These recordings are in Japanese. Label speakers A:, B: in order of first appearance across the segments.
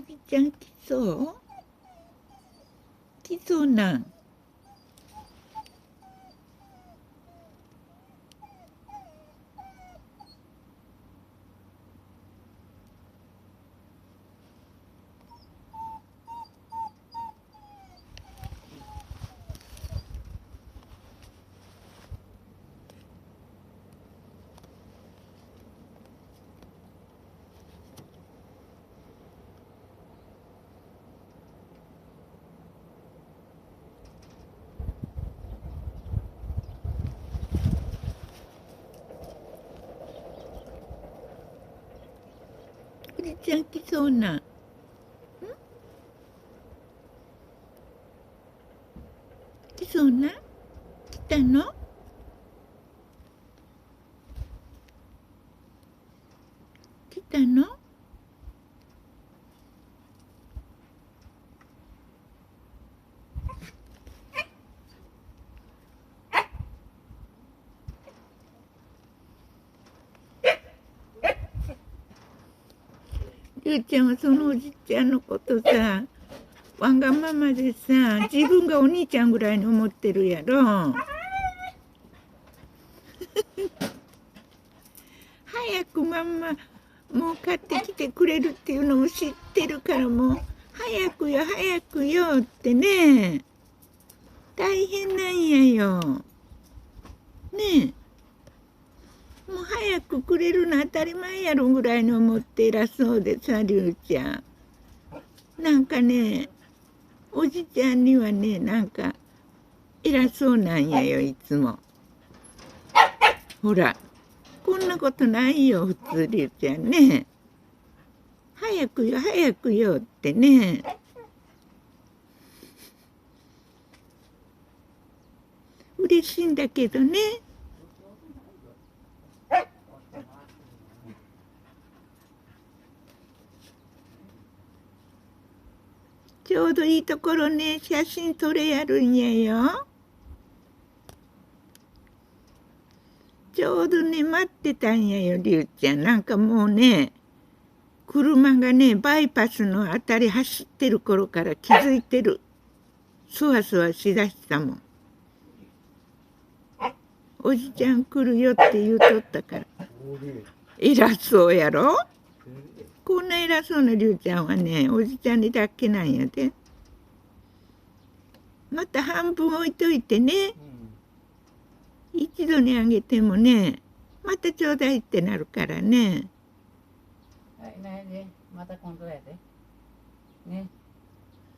A: じちゃん来そう来そうなん。おじちゃん来そうな。ん来そうな。来たの。来たの。りゅうちゃんはそのおじちゃんのことさ、わがままでさ、自分がお兄ちゃんぐらいに思ってるやろ。早くママもう買ってきてくれるっていうのも知ってるから、もう早くよ早くよってね、大変なんやよ。ねえ、もう早くくれるの当たり前やろぐらいに思って偉そうでさ、りゅうちゃん。なんかね、おじちゃんにはね、なんか偉そうなんやよ、いつも。ほら、こんなことないよ、普通りゅうちゃんね。早くよ早くよってね。嬉しいんだけどね。ちょうどいいところね、写真撮れやるんやよ。ちょうどね、待ってたんやよ、りゅうちゃん。なんかもうね、車がね、バイパスのあたり走ってる頃から気づいてる。そわそわしだしたもん。おじちゃん来るよって言うとったから。偉そうやろ。こんな偉そうなりゅうちゃんはね、おじちゃんにだけなんやで。また半分置いといてね。一度にあげてもね、またちょうだいってなるからね。
B: ないね。また今度やで。ね。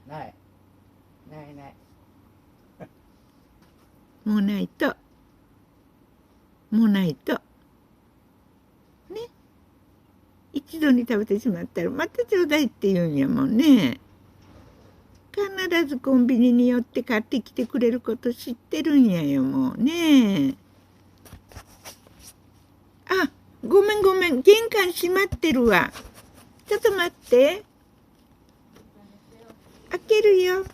B: ない。ないない。
A: もうないと。もうないと。ね。一度に食べてしまったらまたちょうだいって言うんやもんね。必ずコンビニに寄って買ってきてくれること知ってるんやよ、もうね。あ、ごめんごめん。玄関閉まってるわ。ちょっと待って。開けるよ。